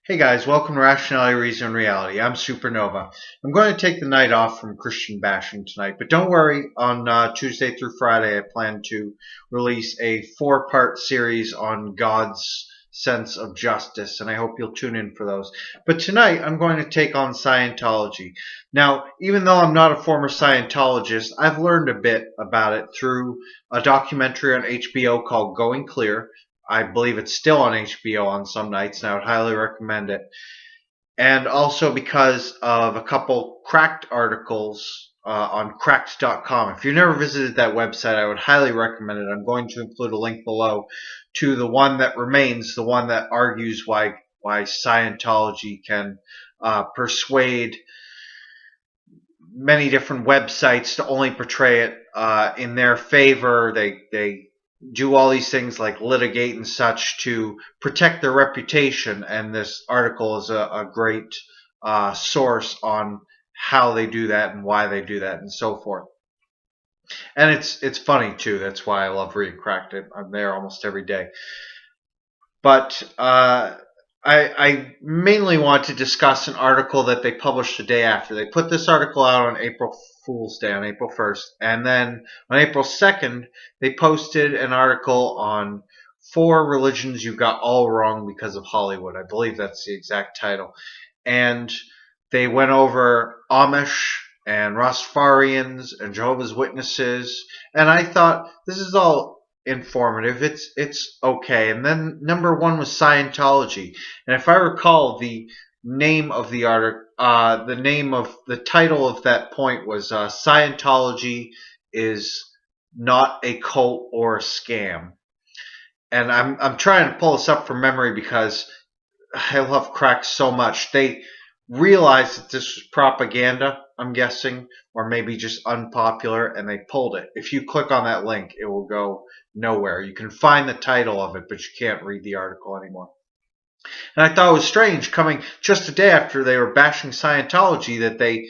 Hey guys, welcome to Rationality, Reason, and Reality. I'm Supernova. I'm going to take the night off from Christian bashing tonight, but don't worry, on Tuesday through Friday I plan to release a 4-part series on God's sense of justice, and I hope you'll tune in for those. But tonight I'm going to take on Scientology. Now, even though I'm not a former Scientologist, I've learned a bit about it through a documentary on HBO called Going Clear. I believe it's still on HBO on some nights, and I would highly recommend it. And also because of a couple Cracked articles on Cracked.com. If you've never visited that website, I would highly recommend it. I'm going to include a link below to the one that remains, the one that argues why Scientology can persuade many different websites to only portray it in their favor. They do all these things like litigate and such to protect their reputation, and this article is a great source on how they do that and why they do that and so forth. And it's funny too. That's why I love reading Cracked. I'm there almost every day. But I mainly want to discuss an article that they published the day after. They put this article out on April Fool's Day, on April 1st. And then on April 2nd, they posted an article on 4 religions you got all wrong because of Hollywood. I believe that's the exact title. And they went over Amish and Rastafarians and Jehovah's Witnesses. And I thought, this is all informative. It's okay. And then number 1 was Scientology. And if I recall, the name of the article, the title of that point was Scientology is not a cult or a scam. And I'm trying to pull this up from memory because I love Cracked so much. They realized that this was propaganda, I'm guessing, or maybe just unpopular, and they pulled it. If you click on that link, it will go nowhere. You can find the title of it, but you can't read the article anymore. And I thought it was strange, coming just a day after they were bashing Scientology, that they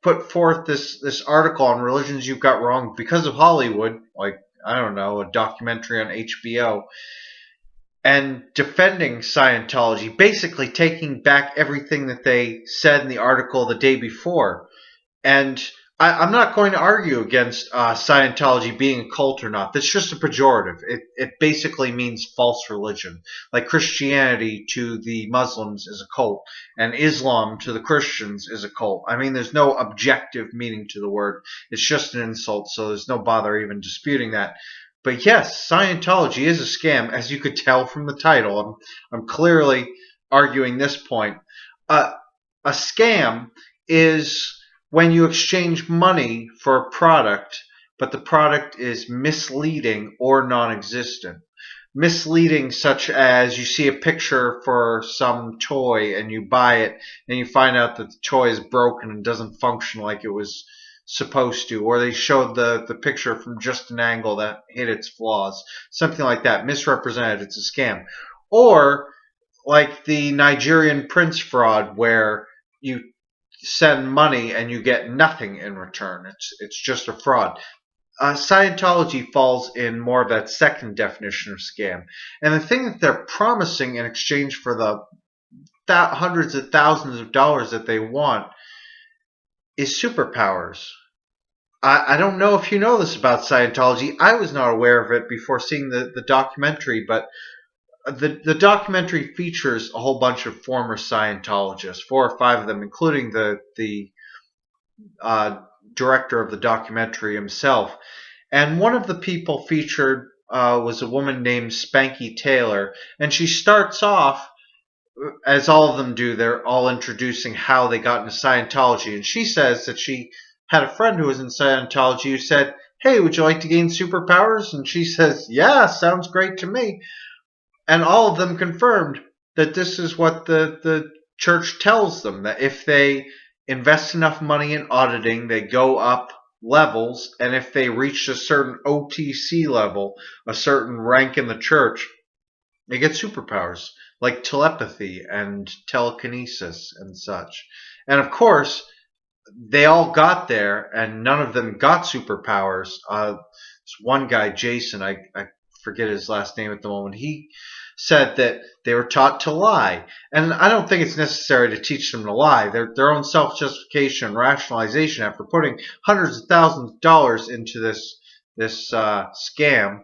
put forth this article on religions you've got wrong because of Hollywood, like, I don't know, a documentary on HBO, and defending Scientology, basically taking back everything that they said in the article the day before. And I'm not going to argue against Scientology being a cult or not. That's just a pejorative. It basically means false religion. Like Christianity to the Muslims is a cult, and Islam to the Christians is a cult. I mean, there's no objective meaning to the word. It's just an insult, so there's no bother even disputing that. But yes, Scientology is a scam, as you could tell from the title. I'm clearly arguing this point. A scam is when you exchange money for a product, but the product is misleading or non-existent. Misleading such as you see a picture for some toy and you buy it and you find out that the toy is broken and doesn't function like it was supposed to, or they showed the picture from just an angle that hid its flaws. Something like that. Misrepresented. It's a scam. Or like the Nigerian prince fraud where you send money and you get nothing in return. It's just a fraud. Scientology falls in more of that second definition of scam. And the thing that they're promising in exchange for the hundreds of thousands of dollars that they want is superpowers. I don't know if you know this about Scientology. I was not aware of it before seeing the documentary, but the documentary features a whole bunch of former Scientologists, 4 or 5 of them, including the director of the documentary himself. And one of the people featured was a woman named Spanky Taylor, and she starts off, as all of them do, they're all introducing how they got into Scientology, and she says that she had a friend who was in Scientology who said, "Hey, would you like to gain superpowers?" And she says, "Yeah, sounds great to me." And all of them confirmed that this is what the church tells them, that if they invest enough money in auditing, they go up levels, and if they reach a certain OTC level, a certain rank in the church, they get superpowers like telepathy and telekinesis and such. And of course, they all got there, and none of them got superpowers. This one guy, Jason, I forget his last name at the moment. He said that they were taught to lie. And I don't think it's necessary to teach them to lie. Their own self-justification and rationalization after putting hundreds of thousands of dollars into this scam.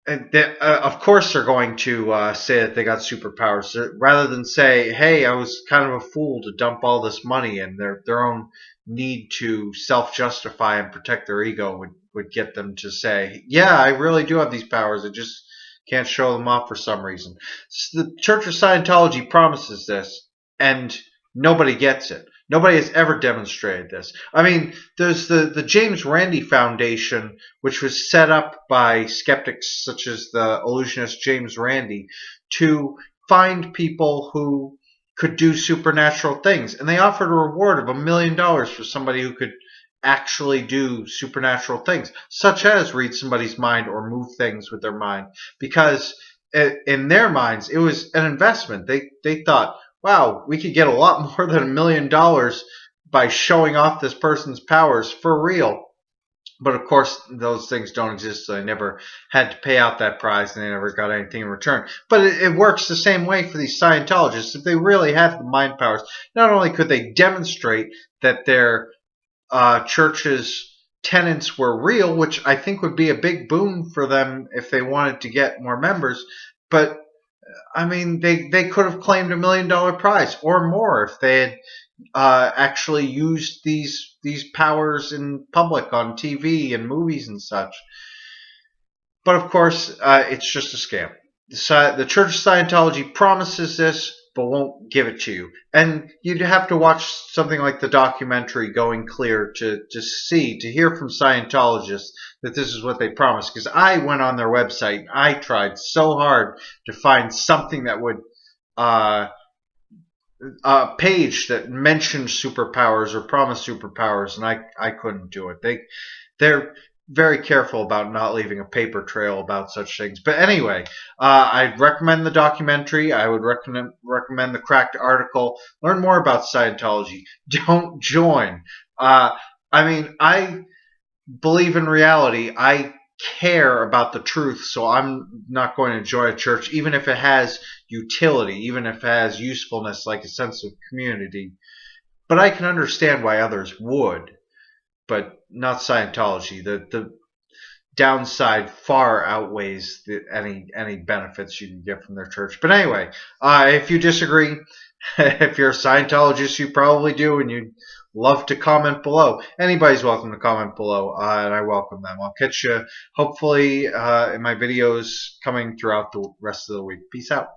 And of course, they're going to say that they got superpowers rather than say, "Hey, I was kind of a fool to dump all this money in." Their own need to self-justify and protect their ego would get them to say, "Yeah, I really do have these powers. I just can't show them off for some reason." So the Church of Scientology promises this, and nobody gets it. Nobody has ever demonstrated this. I mean, there's the James Randi Foundation, which was set up by skeptics such as the illusionist James Randi to find people who could do supernatural things. And they offered a reward of $1 million for somebody who could actually do supernatural things, such as read somebody's mind or move things with their mind. Because in their minds, it was an investment. They thought, wow, we could get a lot more than $1 million by showing off this person's powers for real. But of course, those things don't exist, so they never had to pay out that prize, and they never got anything in return. But it works the same way for these Scientologists. If they really had the mind powers, not only could they demonstrate that their church's tenets were real, which I think would be a big boon for them if they wanted to get more members, but I mean, they could have claimed $1 million prize or more if they had actually used these powers in public on TV and movies and such. But of course, it's just a scam. The Church of Scientology promises this, but won't give it to you. And you'd have to watch something like the documentary Going Clear to hear from Scientologists that this is what they promise. Because I went on their website and I tried so hard to find something that would a page that mentioned superpowers or promised superpowers, and I couldn't do it. They're very careful about not leaving a paper trail about such things. But anyway, I'd recommend the documentary. I would recommend the Cracked article. Learn more about Scientology. Don't join. I mean, I believe in reality. I care about the truth, so I'm not going to join a church, even if it has utility, even if it has usefulness, like a sense of community. But I can understand why others would. But not Scientology. The downside far outweighs any benefits you can get from their church. But anyway, if you disagree, if you're a Scientologist, you probably do, and you'd love to comment below. Anybody's welcome to comment below, and I welcome them. I'll catch you hopefully in my videos coming throughout the rest of the week. Peace out.